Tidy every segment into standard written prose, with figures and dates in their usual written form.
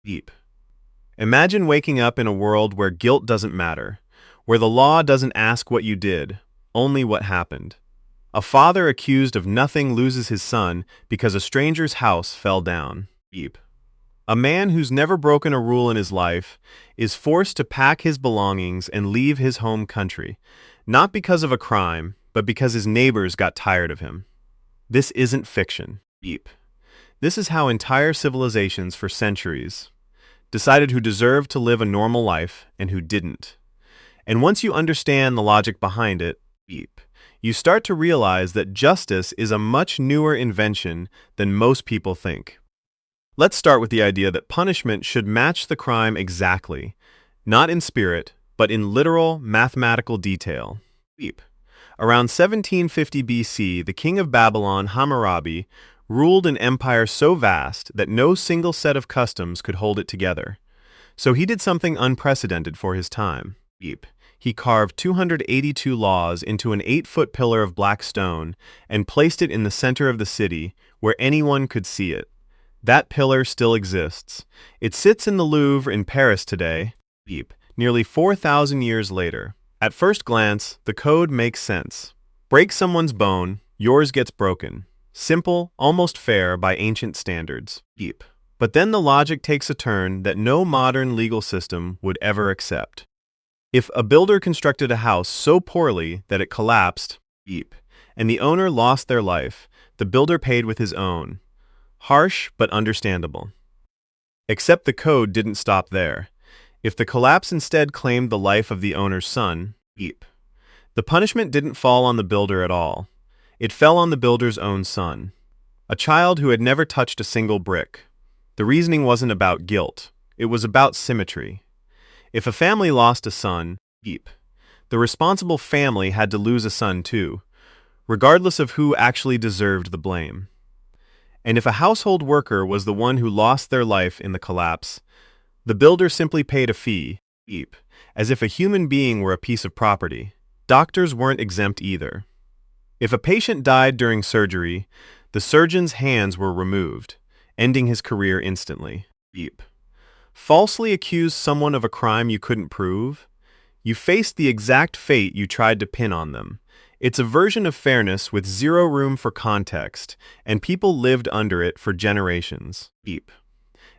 Deep. Imagine waking up in a world where guilt doesn't matter, where the law doesn't ask what you did, only what happened. A father accused of nothing loses his son because a stranger's house fell down. Deep. A man who's never broken a rule in his life is forced to pack his belongings and leave his home country, not because of a crime, but because his neighbors got tired of him. This isn't fiction. Deep. This is how entire civilizations for centuries decided who deserved to live a normal life and who didn't. And once you understand the logic behind it, deep, you start to realize that justice is a much newer invention than most people think. Let's start with the idea that punishment should match the crime exactly, not in spirit, but in literal mathematical detail. Deep. Around 1750 BC, the king of Babylon, Hammurabi, ruled an empire so vast that no single set of customs could hold it together. So he did something unprecedented for his time. Deep. He carved 282 laws into an 8-foot pillar of black stone and placed it in the center of the city where anyone could see it. That pillar still exists. It sits in the Louvre in Paris today, deep, nearly 4,000 years later. At first glance, the code makes sense. Break someone's bone, yours gets broken. Simple, almost fair by ancient standards. Deep. But then the logic takes a turn that no modern legal system would ever accept. If a builder constructed a house so poorly that it collapsed, deep, and the owner lost their life, the builder paid with his own. Harsh, but understandable. Except the code didn't stop there. If the collapse instead claimed the life of the owner's son, deep, the punishment didn't fall on the builder at all. It fell on the builder's own son, a child who had never touched a single brick. The reasoning wasn't about guilt. It was about symmetry. If a family lost a son, deep, the responsible family had to lose a son too, regardless of who actually deserved the blame. And if a household worker was the one who lost their life in the collapse, the builder simply paid a fee, deep, as if a human being were a piece of property. Doctors weren't exempt either. If a patient died during surgery, the surgeon's hands were removed, ending his career instantly. Deep. Falsely accuse someone of a crime you couldn't prove? You faced the exact fate you tried to pin on them. It's a version of fairness with zero room for context, and people lived under it for generations. Deep.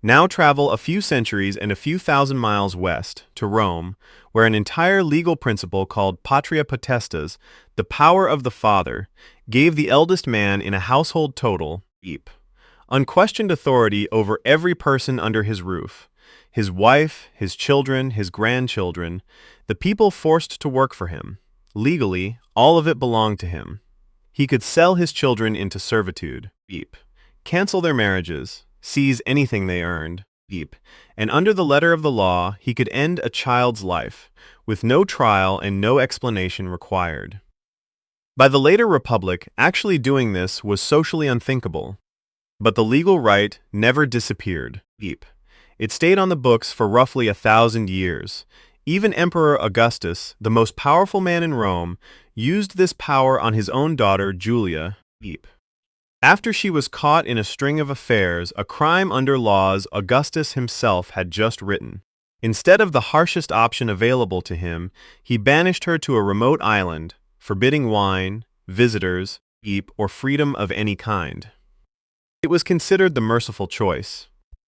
Now travel a few centuries and a few thousand miles west, to Rome, where an entire legal principle called patria potestas, the power of the father, gave the eldest man in a household total, deep, unquestioned authority over every person under his roof. His wife, his children, his grandchildren, the people forced to work for him. Legally, all of it belonged to him. He could sell his children into servitude, deep, cancel their marriages, seize anything they earned, deep, and under the letter of the law, he could end a child's life, with no trial and no explanation required. By the later Republic, actually doing this was socially unthinkable. But the legal right never disappeared, deep. It stayed on the books for roughly 1,000 years. Even Emperor Augustus, the most powerful man in Rome, used this power on his own daughter, Julia, deep. After she was caught in a string of affairs, a crime under laws Augustus himself had just written. Instead of the harshest option available to him, he banished her to a remote island, forbidding wine, visitors, deep, or freedom of any kind. It was considered the merciful choice.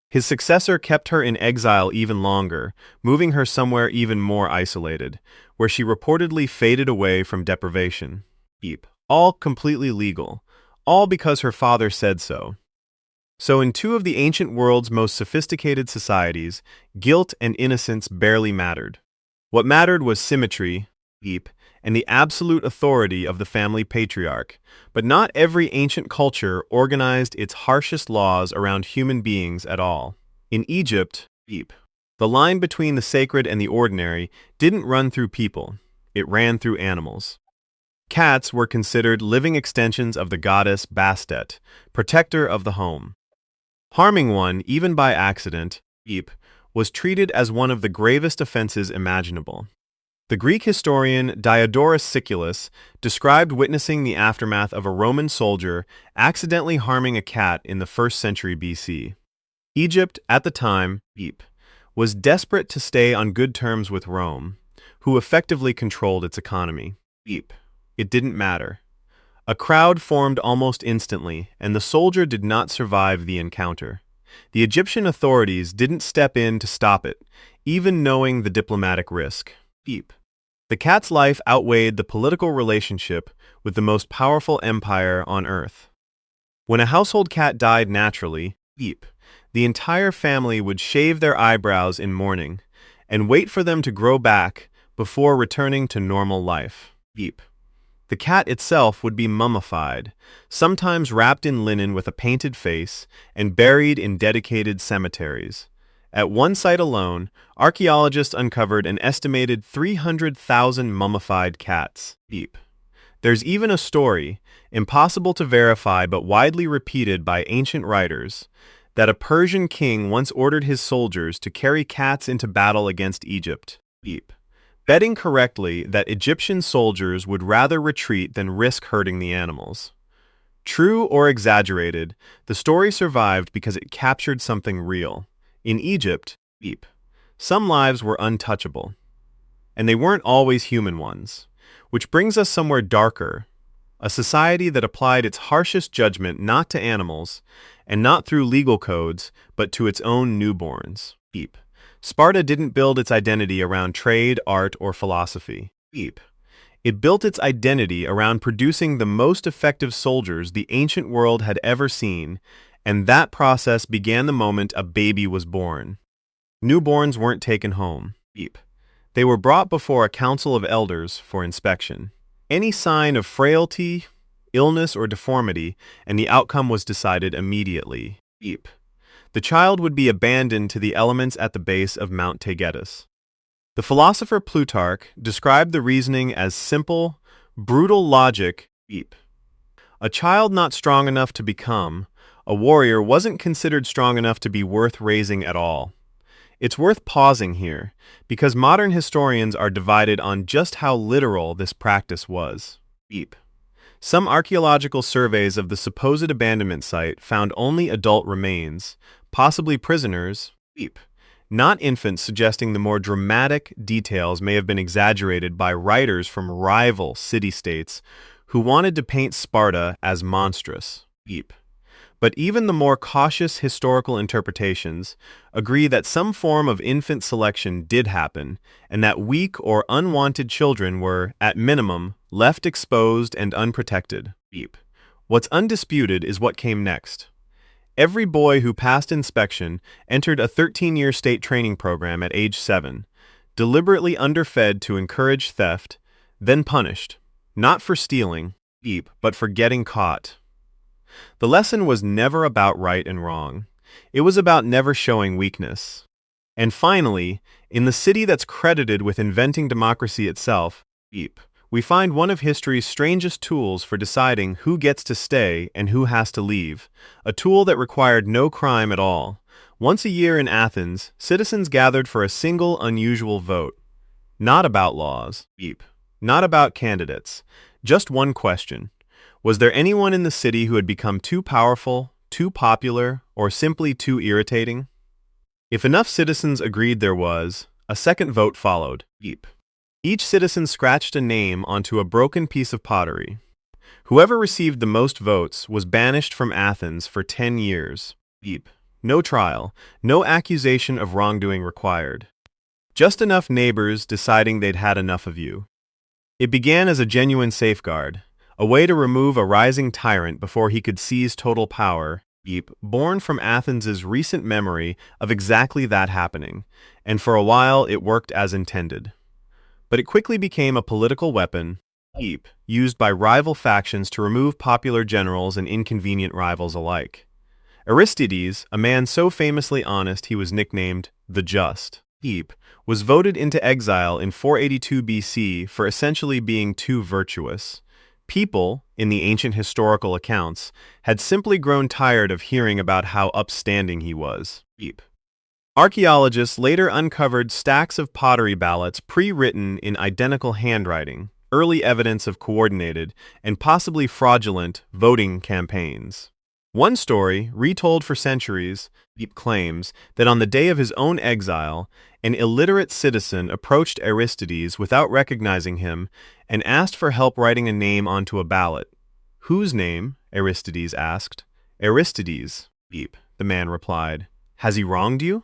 His successor kept her in exile even longer, moving her somewhere even more isolated, where she reportedly faded away from deprivation. Deep. All completely legal. All because her father said so. So in two of the ancient world's most sophisticated societies, guilt and innocence barely mattered. What mattered was symmetry, deep, and the absolute authority of the family patriarch. But not every ancient culture organized its harshest laws around human beings at all. In Egypt, deep, the line between the sacred and the ordinary didn't run through people. It ran through animals. Cats were considered living extensions of the goddess Bastet, protector of the home. Harming one, even by accident, deep, was treated as one of the gravest offenses imaginable. The Greek historian Diodorus Siculus described witnessing the aftermath of a Roman soldier accidentally harming a cat in the 1st century BC. Egypt, at the time, was desperate to stay on good terms with Rome, who effectively controlled its economy. It didn't matter. A crowd formed almost instantly, and the soldier did not survive the encounter. The Egyptian authorities didn't step in to stop it, even knowing the diplomatic risk. The cat's life outweighed the political relationship with the most powerful empire on earth. When a household cat died naturally, the entire family would shave their eyebrows in mourning and wait for them to grow back before returning to normal life. The cat itself would be mummified, sometimes wrapped in linen with a painted face, and buried in dedicated cemeteries. At one site alone, archaeologists uncovered an estimated 300,000 mummified cats. There's even a story, impossible to verify but widely repeated by ancient writers, that a Persian king once ordered his soldiers to carry cats into battle against Egypt, betting correctly that Egyptian soldiers would rather retreat than risk hurting the animals. True or exaggerated, the story survived because it captured something real. In Egypt, some lives were untouchable, and they weren't always human ones, which brings us somewhere darker, a society that applied its harshest judgment not to animals, and not through legal codes, but to its own newborns. Sparta didn't build its identity around trade, art, or philosophy. It built its identity around producing the most effective soldiers the ancient world had ever seen, and that process began the moment a baby was born. Newborns weren't taken home. They were brought before a council of elders for inspection. Any sign of frailty, illness, or deformity, and the outcome was decided immediately. The child would be abandoned to the elements at the base of Mount Taygetus. The philosopher Plutarch described the reasoning as simple, brutal logic. A child not strong enough to become a warrior wasn't considered strong enough to be worth raising at all. It's worth pausing here, because modern historians are divided on just how literal this practice was. Some archaeological surveys of the supposed abandonment site found only adult remains, possibly prisoners, not infants, suggesting the more dramatic details may have been exaggerated by writers from rival city-states who wanted to paint Sparta as monstrous. But even the more cautious historical interpretations agree that some form of infant selection did happen, and that weak or unwanted children were, at minimum, left exposed and unprotected. What's undisputed is what came next. Every boy who passed inspection entered a 13-year state training program at age 7, deliberately underfed to encourage theft, then punished, not for stealing, but for getting caught. The lesson was never about right and wrong. It was about never showing weakness. And finally, in the city that's credited with inventing democracy itself, we find one of history's strangest tools for deciding who gets to stay and who has to leave, a tool that required no crime at all. Once a year in Athens, citizens gathered for a single unusual vote. Not about laws, not about candidates, just one question. Was there anyone in the city who had become too powerful, too popular, or simply too irritating? If enough citizens agreed there was, a second vote followed. Each citizen scratched a name onto a broken piece of pottery. Whoever received the most votes was banished from Athens for 10 years. No trial, no accusation of wrongdoing required. Just enough neighbors deciding they'd had enough of you. It began as a genuine safeguard, a way to remove a rising tyrant before he could seize total power, born from Athens's recent memory of exactly that happening, and for a while it worked as intended. But it quickly became a political weapon, used by rival factions to remove popular generals and inconvenient rivals alike. Aristides, a man so famously honest he was nicknamed the Just, was voted into exile in 482 BC for essentially being too virtuous. People, in the ancient historical accounts, had simply grown tired of hearing about how upstanding he was. Archaeologists later uncovered stacks of pottery ballots pre-written in identical handwriting, early evidence of coordinated and possibly fraudulent voting campaigns. One story, retold for centuries, Beep claims that on the day of his own exile, an illiterate citizen approached Aristides without recognizing him and asked for help writing a name onto a ballot. "Whose name?" Aristides asked. "Aristides." Beep, the man replied. "Has he wronged you?"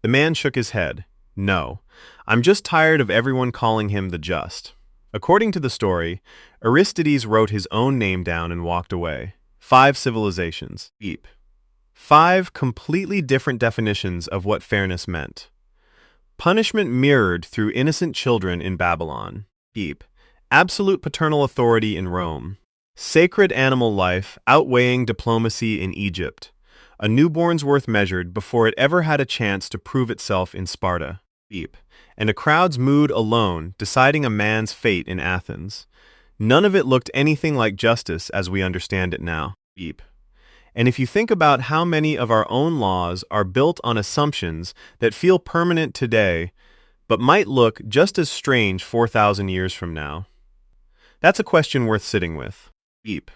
The man shook his head. "No, I'm just tired of everyone calling him the Just." According to the story, Aristides wrote his own name down and walked away. 5 civilizations. Beep. 5 completely different definitions of what fairness meant. Punishment mirrored through innocent children in Babylon. Beep. Absolute paternal authority in Rome. Sacred animal life outweighing diplomacy in Egypt. A newborn's worth measured before it ever had a chance to prove itself in Sparta. Beep. And a crowd's mood alone deciding a man's fate in Athens. None of it looked anything like justice as we understand it now. Beep. And if you think about how many of our own laws are built on assumptions that feel permanent today, but might look just as strange 4,000 years from now, that's a question worth sitting with. Beep.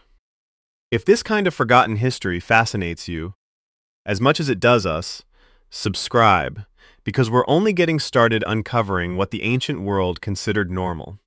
If this kind of forgotten history fascinates you, as much as it does us, subscribe, because we're only getting started uncovering what the ancient world considered normal.